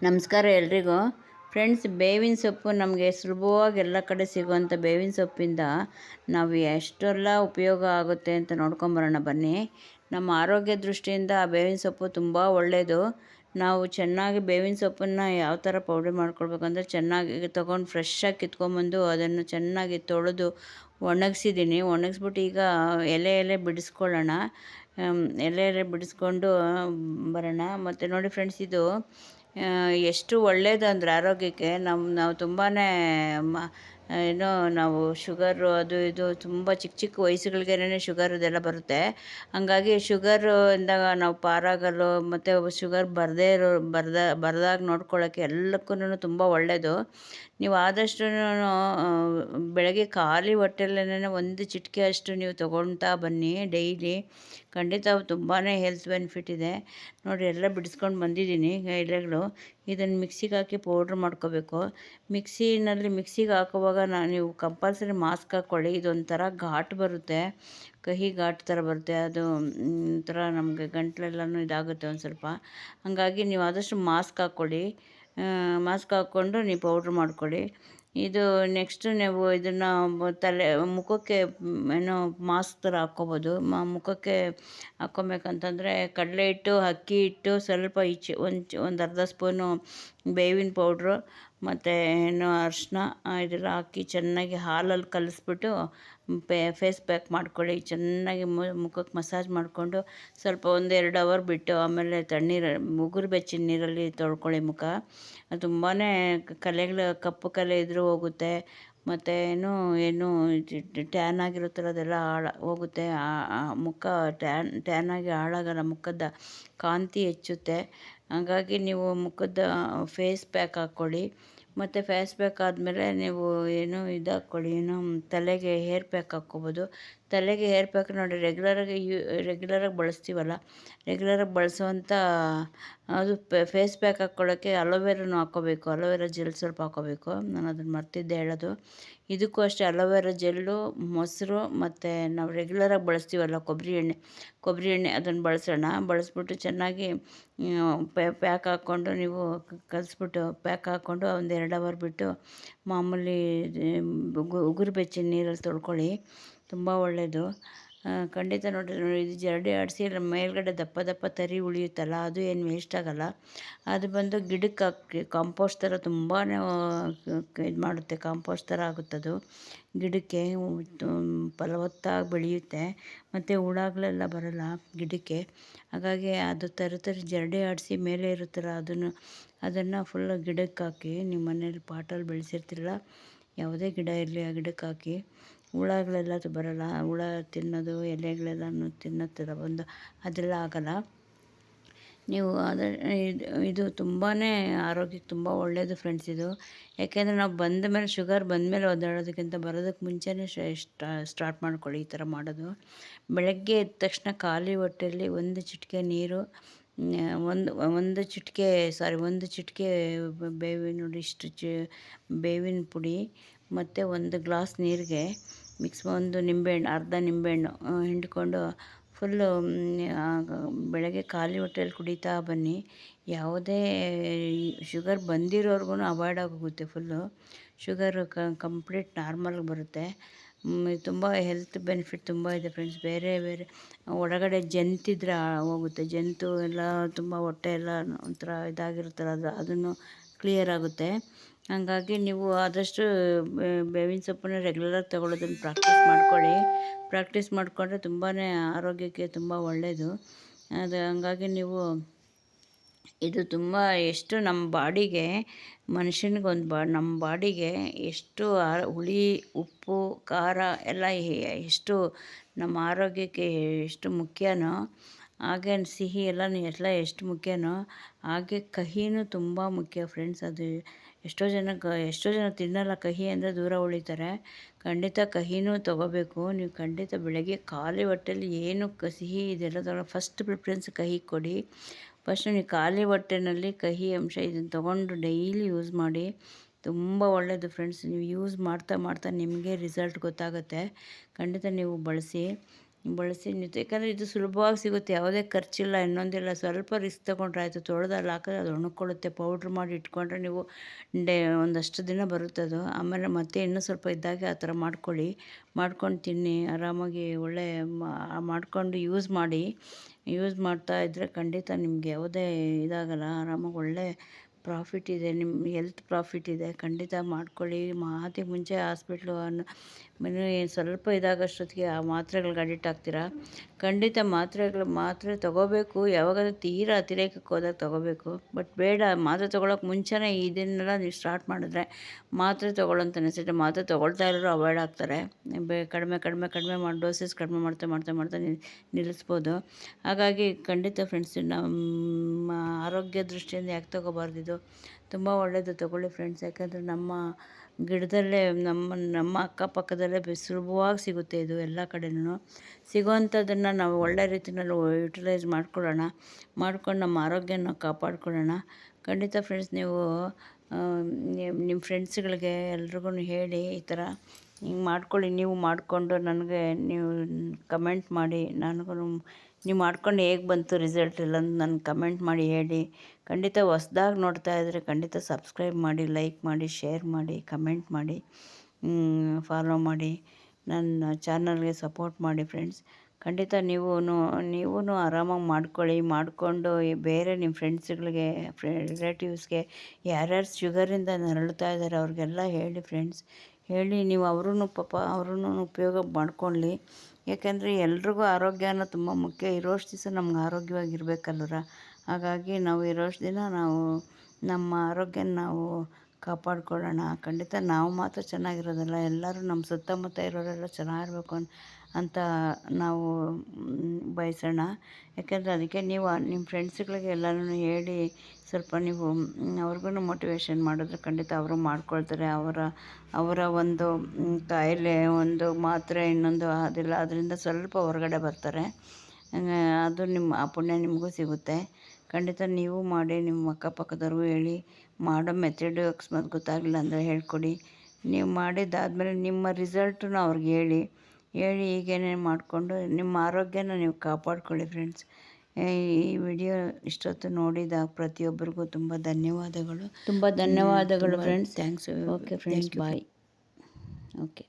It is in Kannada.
ನಮಸ್ಕಾರ ಎಲ್ರಿಗೂ. ಫ್ರೆಂಡ್ಸ್, ಬೇವಿನ ಸೊಪ್ಪು ನಮಗೆ ಸುಲಭವಾಗಿ ಎಲ್ಲ ಕಡೆ ಸಿಗುವಂಥ ಬೇವಿನ ಸೊಪ್ಪಿಂದ ನಾವು ಎಷ್ಟೆಲ್ಲ ಉಪಯೋಗ ಆಗುತ್ತೆ ಅಂತ ನೋಡ್ಕೊಂಬರೋಣ ಬನ್ನಿ. ನಮ್ಮ ಆರೋಗ್ಯ ದೃಷ್ಟಿಯಿಂದ ಆ ಬೇವಿನ ಸೊಪ್ಪು ತುಂಬ ಒಳ್ಳೆಯದು. ನಾವು ಚೆನ್ನಾಗಿ ಬೇವಿನ ಸೊಪ್ಪನ್ನು ಯಾವ ಥರ ಪೌಡ್ರ್ ಮಾಡ್ಕೊಳ್ಬೇಕಂದ್ರೆ, ಚೆನ್ನಾಗಿ ತೊಗೊಂಡು ಫ್ರೆಶ್ಶಾಗಿ ಕಿತ್ಕೊಂಬಂದು ಅದನ್ನು ಚೆನ್ನಾಗಿ ತೊಳೆದು ಒಣಗಿಸಿದ್ದೀನಿ. ಒಣಗಿಸ್ಬಿಟ್ಟು ಈಗ ಎಲೆ ಎಲೆ ಬಿಡಿಸ್ಕೊಳ್ಳೋಣ. ಎಲೆ ಎಲೆ ಬಿಡಿಸ್ಕೊಂಡು ಬರೋಣ. ಮತ್ತು ನೋಡಿ ಫ್ರೆಂಡ್ಸ್, ಇದು ಎಷ್ಟು ಒಳ್ಳೆಯದಂದ್ರೆ ಆರೋಗ್ಯಕ್ಕೆ ನಾವು ತುಂಬಾ ಏನೋ ನಾವು ಶುಗರು ಅದು ಇದು ತುಂಬ ಚಿಕ್ಕ ಚಿಕ್ಕ ವಯಸ್ಸುಗಳಿಗೇನೆ ಶುಗರ್ ಇದೆಲ್ಲ ಬರುತ್ತೆ. ಹಂಗಾಗಿ ಶುಗರು ಇಂದಾಗ ನಾವು ಪಾರಾಗಲು ಮತ್ತು ಶುಗರ್ ಬರದೇ ಇರೋ ಬರದಾಗ ನೋಡ್ಕೊಳ್ಳೋಕ್ಕೆ ಎಲ್ಲಕ್ಕೂ ತುಂಬ ಒಳ್ಳೆಯದು. ನೀವು ಆದಷ್ಟು ಬೆಳಗ್ಗೆ ಖಾಲಿ ಹೊಟ್ಟೆಲೇನೆ ಒಂದು ಚಿಟಿಕೆ ಅಷ್ಟು ನೀವು ತೊಗೊಳ್ತಾ ಬನ್ನಿ ಡೈಲಿ. ಖಂಡಿತ ತುಂಬಾ ಹೆಲ್ತ್ ಬೆನಿಫಿಟ್ ಇದೆ. ನೋಡಿ, ಎಲ್ಲ ಬಿಡಿಸ್ಕೊಂಡು ಬಂದಿದ್ದೀನಿ ಎಲೆಗಳು. ಇದನ್ನು ಮಿಕ್ಸಿಗೆ ಹಾಕಿ ಪೌಡ್ರ್ ಮಾಡ್ಕೋಬೇಕು. ಮಿಕ್ಸಿಗೆ ಹಾಕುವಾಗ ನೀವು ಕಂಪಲ್ಸರಿ ಮಾಸ್ಕ್ ಹಾಕ್ಕೊಳ್ಳಿ. ಇದೊಂಥರ ಘಾಟ್ ಬರುತ್ತೆ, ಕಹಿ ಘಾಟ್ ಥರ ಬರುತ್ತೆ. ಅದು ಒಂಥರ ನಮಗೆ ಗಂಟಲೆಲ್ಲನೂ ಇದಾಗುತ್ತೆ ಒಂದು ಸ್ವಲ್ಪ. ಹಾಗಾಗಿ ನೀವು ಆದಷ್ಟು ಮಾಸ್ಕ್ ಹಾಕ್ಕೊಳ್ಳಿ. ಮಾಸ್ಕ್ ಹಾಕ್ಕೊಂಡು ನೀವು ಪೌಡ್ರ್ ಮಾಡ್ಕೊಳ್ಳಿ. ಇದು ನೆಕ್ಸ್ಟು ನೀವು ಇದನ್ನು ಮುಖಕ್ಕೆ ಏನೋ ಮಾಸ್ಕ್ ಥರ ಹಾಕ್ಕೋಬೋದು. ಮುಖಕ್ಕೆ ಹಾಕ್ಕೊಬೇಕಂತಂದರೆ ಕಡಲೆ ಹಿಟ್ಟು, ಅಕ್ಕಿ ಹಿಟ್ಟು, ಸ್ವಲ್ಪ ಒಂದು ಅರ್ಧ ಸ್ಪೂನು ಬೇವಿನ ಪೌಡ್ರು ಮತ್ತು ಅರಿಶಿನ ಇದೆಲ್ಲ ಹಾಕಿ ಚೆನ್ನಾಗಿ ಹಾಲಲ್ಲಿ ಕಲಿಸ್ಬಿಟ್ಟು ಫೇಸ್ ಪ್ಯಾಕ್ ಮಾಡ್ಕೊಳ್ಳಿ. ಚೆನ್ನಾಗಿ ಮುಖಕ್ಕೆ ಮಸಾಜ್ ಮಾಡಿಕೊಂಡು ಸ್ವಲ್ಪ 1-2 ಅವರ್ ಬಿಟ್ಟು ಆಮೇಲೆ ತಣ್ಣೀರು ಉಗುರು ಬೆಚ್ಚಗಿನ ನೀರಲ್ಲಿ ತೊಳ್ಕೊಳ್ಳಿ ಮುಖ. ಅದು ತುಂಬಾ ಕಪ್ಪು ಕಲೆ ಇದ್ರೂ ಹೋಗುತ್ತೆ. ಮತ್ತು ಏನು ಟ್ಯಾನ್ ಆಗಿರುತ್ತಲ್ಲ ಅದೆಲ್ಲ ಹೋಗುತ್ತೆ. ಮುಖ ಟ್ಯಾನ್ ಆಗಿ ಹಾಳಾಗಲ್ಲ, ಮುಖದ ಕಾಂತಿ ಹೆಚ್ಚುತ್ತೆ. ಹಾಗಾಗಿ ನೀವು ಮುಖದ ಫೇಸ್ ಪ್ಯಾಕ್ ಹಾಕ್ಕೊಳ್ಳಿ. ಮತ್ತು ಫೇಸ್ ಪ್ಯಾಕ್ ಆದಮೇಲೆ ನೀವು ಇದು ಹಾಕ್ಕೊಳ್ಳಿ, ತಲೆಗೆ ಹೇರ್ ಪ್ಯಾಕ್ ಹಾಕ್ಕೊಬೋದು. ತಲೆಗೆ ಹೇರ್ ಪ್ಯಾಕ್ ನೋಡಿ, ರೆಗ್ಯುಲರಾಗಿ ಬಳಸ್ತೀವಲ್ಲ, ರೆಗ್ಯುಲರಾಗಿ ಬಳಸೋವಂಥ ಅದು ಫೇಸ್ ಪ್ಯಾಕ್ ಹಾಕ್ಕೊಳ್ಳೋಕ್ಕೆ ಅಲೋವೆರಾನು ಹಾಕ್ಕೋಬೇಕು. ಅಲೋವೆರಾ ಜೆಲ್ ಸ್ವಲ್ಪ ಹಾಕ್ಕೋಬೇಕು. ನಾನು ಅದನ್ನು ಮರ್ತಿದ್ದೆ ಹೇಳೋದು. ಇದಕ್ಕೂ ಅಷ್ಟೇ ಅಲೋವೆರಾ ಜೆಲ್ಲು, ಮೊಸರು ಮತ್ತು ನಾವು ರೆಗ್ಯುಲರಾಗಿ ಬಳಸ್ತೀವಲ್ಲ ಕೊಬ್ಬರಿ ಎಣ್ಣೆ ಅದನ್ನು ಬಳಸ್ಬಿಟ್ಟು ಚೆನ್ನಾಗಿ ಪ್ಯಾಕ್ ಹಾಕ್ಕೊಂಡು ನೀವು ಕಲಿಸ್ಬಿಟ್ಟು ಪ್ಯಾಕ್ ಹಾಕ್ಕೊಂಡು 1-2 ಅವರ್ ಬಿಟ್ಟು ಮಾಮೂಲಿ ಉಗುರು ಬೆಚ್ಚಗಿನ ನೀರಲ್ಲಿ ತೊಳ್ಕೊಳ್ಳಿ. ತುಂಬ ಒಳ್ಳೆಯದು. ಖಂಡಿತ ನೋಡಿ, ಇದು ಜರಡಿ ಆಡಿಸಿ ಮೇಲ್ಗಡೆ ದಪ್ಪ ದಪ್ಪ ತರಿ ಉಳಿಯುತ್ತಲ್ಲ, ಅದು ಏನು ವೇಸ್ಟ್ ಆಗೋಲ್ಲ. ಅದು ಬಂದು ಗಿಡಕ್ಕೆ ಹಾಕಿ ಕಾಂಪೋಸ್ಟ್ ಥರ ತುಂಬಾ ಇದು ಮಾಡುತ್ತೆ. ಕಾಂಪೋಸ್ಟ್ ಥರ ಆಗುತ್ತದು ಗಿಡಕ್ಕೆ. ಫಲವತ್ತಾಗಿ ಬೆಳೆಯುತ್ತೆ ಮತ್ತು ಹುಳಗಳೆಲ್ಲ ಬರೋಲ್ಲ ಗಿಡಕ್ಕೆ. ಹಾಗಾಗಿ ಅದು ತರಿ ಜರಡಿ ಆಡಿಸಿ ಮೇಲೆ ಇರುತ್ತಲ್ಲ ಅದನ್ನು ಫುಲ್ಲು ಗಿಡಕ್ಕೆ ಹಾಕಿ. ನಿಮ್ಮ ಮನೇಲಿ ಪಾಟಲ್ಲಿ ಬೆಳೆಸಿರ್ತೀರಲ್ಲ, ಯಾವುದೇ ಗಿಡ ಇರಲಿ ಆ ಗಿಡಕ್ಕೆ ಹಾಕಿ. ಹುಳಗಳೆಲ್ಲ ಬರೋಲ್ಲ. ಹುಳ ತಿನ್ನೋದು, ಎಲೆಗಳೆಲ್ಲನೂ ತಿನ್ನೋದೆಲ್ಲ ಬಂದು ಅದೆಲ್ಲ ಆಗೋಲ್ಲ. ನೀವು ಇದು ತುಂಬಾ ಆರೋಗ್ಯಕ್ಕೆ ತುಂಬ ಒಳ್ಳೆಯದು ಫ್ರೆಂಡ್ಸ್ ಇದು. ಯಾಕೆಂದರೆ ನಾವು ಶುಗರ್ ಬಂದಮೇಲೆ ಒದ್ದಾಡೋದಕ್ಕಿಂತ ಬರೋದಕ್ಕೆ ಮುಂಚೆನೇ ಸ್ಟಾರ್ಟ್ ಮಾಡ್ಕೊಳ್ಳಿ ಈ ಥರ ಮಾಡೋದು. ಬೆಳಗ್ಗೆ ಎದ್ದ ತಕ್ಷಣ ಖಾಲಿ ಹೊಟ್ಟೆಯಲ್ಲಿ ಒಂದು ಚಿಟಿಕೆ ನೀರು, ಒಂದು ಚಿಟಿಕೆ ಬೇವಿನ ಪುಡಿ ಮತ್ತು 1 ಗ್ಲಾಸ್ ನೀರಿಗೆ ಒಂದು ಅರ್ಧ ನಿಂಬೆಹಣ್ಣು ಹಿಂಡ್ಕೊಂಡು ಫುಲ್ಲು ಬೆಳಗ್ಗೆ ಖಾಲಿ ಹೊಟ್ಟೆಯಲ್ಲಿ ಕುಡಿತಾ ಬನ್ನಿ. ಯಾವುದೇ ಶುಗರ್ ಬಂದಿರೋರ್ಗು ಅವಾಯ್ಡ್ ಆಗೋಗುತ್ತೆ. ಫುಲ್ಲು ಶುಗರು ಕಂಪ್ಲೀಟ್ ನಾರ್ಮಲ್ಗೆ ಬರುತ್ತೆ. ತುಂಬ ಹೆಲ್ತ್ ಬೆನಿಫಿಟ್ ತುಂಬ ಇದೆ ಫ್ರೆಂಡ್ಸ್. ಬೇರೆ ಒಳಗಡೆ ಜಂತಿದ್ರೆ ಹೋಗುತ್ತೆ. ಜಂತು ಎಲ್ಲ ತುಂಬ ಹೊಟ್ಟೆ ಎಲ್ಲ ಒಂಥರ ಇದಾಗಿರುತ್ತಲ್ಲ, ಅದನ್ನು ಕ್ಲಿಯರ್ ಆಗುತ್ತೆ. ಹಾಗಾಗಿ ನೀವು ಆದಷ್ಟು ಬೇವಿನ ಸೊಪ್ಪನ್ನು ರೆಗ್ಯುಲರಾಗಿ ತಗೊಳ್ಳೋದನ್ನು ಪ್ರಾಕ್ಟೀಸ್ ಮಾಡಿಕೊಂಡ್ರೆ ತುಂಬಾ ಆರೋಗ್ಯಕ್ಕೆ ತುಂಬ ಒಳ್ಳೆಯದು. ಹಂಗಾಗಿ ನೀವು ಇದು ತುಂಬ ಎಷ್ಟು ನಮ್ಮ ಬಾಡಿಗೆ, ನಮ್ಮ ಬಾಡಿಗೆ ಎಷ್ಟು ಹುಳಿ, ಉಪ್ಪು, ಖಾರ ಎಲ್ಲ ಎಷ್ಟು ನಮ್ಮ ಆರೋಗ್ಯಕ್ಕೆ ಎಷ್ಟು ಮುಖ್ಯನೋ, ಹಾಗೆ ಸಿಹಿ ಎಲ್ಲ ಎಷ್ಟು ಮುಖ್ಯನೋ ಹಾಗೆ ಕಹಿನೂ ತುಂಬ ಮುಖ್ಯ ಫ್ರೆಂಡ್ಸ್. ಅದು ಎಷ್ಟೋ ಜನ ತಿನ್ನಲ್ಲ, ಕಹಿ ಅಂದರೆ ದೂರ ಉಳಿತಾರೆ. ಖಂಡಿತ ಕಹಿನೂ ತೊಗೋಬೇಕು. ನೀವು ಖಂಡಿತ ಬೆಳಗ್ಗೆ ಖಾಲಿ ಹೊಟ್ಟೆಲಿ ಏನು ಸಿಹಿ ಇದೆಲ್ಲ ಫಸ್ಟ್ ಪ್ರಿಫರೆನ್ಸ್ ಕಹಿ ಕೊಡಿ. ಫಸ್ಟು ನೀವು ಖಾಲಿ ಹೊಟ್ಟೆನಲ್ಲಿ ಕಹಿ ಅಂಶ ಇದನ್ನು ತೊಗೊಂಡು ಡೈಲಿ ಯೂಸ್ ಮಾಡಿ. ತುಂಬ ಒಳ್ಳೆಯದು ಫ್ರೆಂಡ್ಸ್. ನೀವು ಯೂಸ್ ಮಾಡ್ತಾ ನಿಮಗೆ ರಿಸಲ್ಟ್ ಗೊತ್ತಾಗುತ್ತೆ. ಖಂಡಿತ ನೀವು ಬಳಸಿ. ಬಳಸಿ ನೀವು, ಯಾಕಂದರೆ ಇದು ಸುಲಭವಾಗಿ ಸಿಗುತ್ತೆ, ಯಾವುದೇ ಖರ್ಚಿಲ್ಲ, ಇನ್ನೊಂದಿಲ್ಲ. ಸ್ವಲ್ಪ ರಿಸ್ಕ್ ತೊಗೊಂಡ್ರೆ ಆಯಿತು. ತೊಳೆದಲ್ಲಿ ಹಾಕಿದ್ರೆ ಅದು ಒಣಕೊಳ್ಳುತ್ತೆ. ಪೌಡ್ರ್ ಮಾಡಿ ಇಟ್ಕೊಂಡ್ರೆ ನೀವು ಒಂದಷ್ಟು ದಿನ ಬರುತ್ತೆ ಅದು. ಆಮೇಲೆ ಮತ್ತೆ ಇನ್ನೂ ಸ್ವಲ್ಪ ಇದ್ದಾಗ ಆ ಥರ ಮಾಡ್ಕೊಳ್ಳಿ, ಮಾಡ್ಕೊಂಡು ತಿನ್ನಿ ಆರಾಮಾಗಿ. ಒಳ್ಳೆ ಮಾಡಿಕೊಂಡು ಯೂಸ್ ಮಾಡಿ. ಯೂಸ್ ಮಾಡ್ತಾ ಇದ್ದರೆ ಖಂಡಿತ ನಿಮಗೆ ಯಾವುದೇ ಇದಾಗಲ್ಲ. ಆರಾಮಾಗಿ ಒಳ್ಳೆ ಪ್ರಾಫಿಟ್ ಇದೆ, ನಿಮ್ಮ ಹೆಲ್ತ್ ಪ್ರಾಫಿಟ್ ಇದೆ. ಖಂಡಿತ ಮಾಡ್ಕೊಳ್ಳಿ. ಮಾತಿಗೆ ಮುಂಚೆ ಹಾಸ್ಪಿಟ್ಲು ಮನೆ ಸ್ವಲ್ಪ ಇದಾಗೋಷ್ಟೊತ್ತಿಗೆ ಆ ಮಾತ್ರೆಗಳ್ಗೆ ಅಡಿಕ್ಟ್ ಆಗ್ತೀರಾ. ಖಂಡಿತ ಮಾತ್ರೆ ತೊಗೋಬೇಕು. ಯಾವಾಗಾದ್ರೂ ತೀರಾ ಅತಿರೇಕಕ್ಕೆ ಹೋದಾಗ ತೊಗೋಬೇಕು. ಬಟ್ ಬೇಡ, ಮಾತ್ರೆ ತೊಗೊಳಕ್ಕೆ ಮುಂಚೆನೇ ಇದನ್ನೆಲ್ಲ ನೀವು ಸ್ಟಾರ್ಟ್ ಮಾಡಿದ್ರೆ ಮಾತ್ರೆ ತೊಗೊಳ್ಳೋಂಥ ನೆಸೆಸಿಟಿ, ಮಾತ್ರೆ ತೊಗೊಳ್ತಾ ಇರೋರು ಅವಾಯ್ಡ್ ಆಗ್ತಾರೆ. ಕಡಿಮೆ ಮಾಡಿ ಡೋಸಸ್ ಕಡಿಮೆ ಮಾಡ್ತಾ ನಿಲ್ಲಿಸ್ಬೋದು. ಹಾಗಾಗಿ ಖಂಡಿತ ಫ್ರೆಂಡ್ಸ್, ನಮ್ಮ ಆರೋಗ್ಯ ದೃಷ್ಟಿಯಿಂದ ಯಾಕೆ ತೊಗೋಬಾರ್ದಿದು? ತುಂಬ ಒಳ್ಳೆಯದು, ತೊಗೊಳ್ಳಿ ಫ್ರೆಂಡ್ಸ್. ಯಾಕಂದರೆ ನಮ್ಮ ಗಿಡದಲ್ಲೇ ನಮ್ಮ ಅಕ್ಕಪಕ್ಕದಲ್ಲೇ ಸುಲಭವಾಗಿ ಸಿಗುತ್ತೆ ಇದು ಎಲ್ಲ ಕಡೆನೂ. ಸಿಗೋವಂಥದ್ದನ್ನು ನಾವು ಒಳ್ಳೆ ರೀತಿಯಲ್ಲಿ ಯುಟಿಲೈಸ್ ಮಾಡ್ಕೊಂಡು ನಮ್ಮ ಆರೋಗ್ಯನ ಕಾಪಾಡ್ಕೊಳ್ಳೋಣ. ಖಂಡಿತ ಫ್ರೆಂಡ್ಸ್, ನೀವು ನಿಮ್ಮ ಫ್ರೆಂಡ್ಸ್ಗಳಿಗೆ ಎಲ್ರಿಗೂ ಹೇಳಿ ಈ ಥರ ಹಿಂಗೆ ಮಾಡ್ಕೊಳ್ಳಿ. ನೀವು ಮಾಡಿಕೊಂಡು ನನಗೆ ನೀವು ಕಮೆಂಟ್ ಮಾಡಿ. ನೀವು ಮಾಡ್ಕೊಂಡು ಹೇಗೆ ಬಂತು ರಿಸಲ್ಟ್ ಎಲ್ಲ ನನಗೆ ಕಮೆಂಟ್ ಮಾಡಿ ಹೇಳಿ. ಖಂಡಿತ ಹೊಸ್ದಾಗಿ ನೋಡ್ತಾ ಇದ್ದರೆ ಖಂಡಿತ ಸಬ್ಸ್ಕ್ರೈಬ್ ಮಾಡಿ, ಲೈಕ್ ಮಾಡಿ, ಶೇರ್ ಮಾಡಿ, ಕಮೆಂಟ್ ಮಾಡಿ, ಫಾಲೋ ಮಾಡಿ. ನನ್ನ ಚಾನಲ್ಗೆ ಸಪೋರ್ಟ್ ಮಾಡಿ ಫ್ರೆಂಡ್ಸ್. ಖಂಡಿತ ನೀವೂ ಆರಾಮಾಗಿ ಮಾಡಿಕೊಂಡು ಬೇರೆ ನಿಮ್ಮ ಫ್ರೆಂಡ್ಸ್ಗಳಿಗೆ, ರಿಲೇಟಿವ್ಸ್ಗೆ ಯಾರ್ಯಾರು ಶುಗರಿಂದ ನರಳ್ತಾ ಇದ್ದಾರೆ ಅವ್ರಿಗೆಲ್ಲ ಹೇಳಿ ಫ್ರೆಂಡ್ಸ್. ಹೇಳಿ ನೀವು ಅವ್ರೂ ಉಪಯೋಗ ಮಾಡ್ಕೊಳ್ಳಿ. ಯಾಕೆಂದರೆ ಎಲ್ರಿಗೂ ಆರೋಗ್ಯನ ತುಂಬ ಮುಖ್ಯ. ಇರೋಷ್ಟು ದಿವಸ ನಮ್ಗೆ ಆರೋಗ್ಯವಾಗಿರ್ಬೇಕಲ್ವರ. ಹಾಗಾಗಿ ನಾವು ಇರೋಷ್ಟು ದಿನ ನಾವು ನಮ್ಮ ಆರೋಗ್ಯನ ನಾವು ಕಾಪಾಡ್ಕೊಳ್ಳೋಣ. ಖಂಡಿತ ನಾವು ಮಾತ್ರ ಚೆನ್ನಾಗಿರೋದಲ್ಲ, ಎಲ್ಲರೂ ನಮ್ಮ ಸುತ್ತಮುತ್ತ ಇರೋರೆಲ್ಲ ಚೆನ್ನಾಗಿರ್ಬೇಕು ಅಂತ ನಾವು ಬಯಸೋಣ. ಯಾಕೆಂದರೆ ಅದಕ್ಕೆ ನೀವು ನಿಮ್ಮ ಫ್ರೆಂಡ್ಸ್ಗಳಿಗೆ ಎಲ್ಲನೂ ಹೇಳಿ ಸ್ವಲ್ಪ ನೀವು ಅವ್ರಿಗೂ ಮೋಟಿವೇಶನ್ ಮಾಡಿದ್ರೆ ಖಂಡಿತ ಅವರು ಮಾಡ್ಕೊಳ್ತಾರೆ. ಅವರ ಒಂದು ಕಾಯಿಲೆ, ಒಂದು ಮಾತ್ರೆ, ಇನ್ನೊಂದು ಅದರಿಂದ ಸ್ವಲ್ಪ ಹೊರಗಡೆ ಬರ್ತಾರೆ. ಅದು ಆ ಪುಣ್ಯ ನಿಮಗೂ ಸಿಗುತ್ತೆ. ಖಂಡಿತ ನೀವು ಮಾಡಿ, ನಿಮ್ಮ ಅಕ್ಕಪಕ್ಕದವ್ರಿಗೂ ಹೇಳಿ. ಮಾಡೋ ಮೆಥಡು ಅಕಸ್ಮಾತ್ ಗೊತ್ತಾಗಲಿಲ್ಲ ಅಂದರೆ ಹೇಳ್ಕೊಡಿ. ನೀವು ಮಾಡಿದ್ದಾದಮೇಲೆ ನಿಮ್ಮ ರಿಸಲ್ಟನ್ನು ಅವ್ರಿಗೆ ಹೇಳಿ ಹೀಗೇನೆ ಮಾಡಿಕೊಂಡು ನಿಮ್ಮ ಆರೋಗ್ಯನ ನೀವು ಕಾಪಾಡ್ಕೊಳ್ಳಿ ಫ್ರೆಂಡ್ಸ್. ಈ ವಿಡಿಯೋ ಇಷ್ಟೊತ್ತು ನೋಡಿದ ಪ್ರತಿಯೊಬ್ಬರಿಗೂ ತುಂಬ ಧನ್ಯವಾದಗಳು ಫ್ರೆಂಡ್ಸ್. ಥ್ಯಾಂಕ್ಸ್. ಓಕೆ ಫ್ರೆಂಡ್ಸ್, ಬಾಯ್. ಓಕೆ.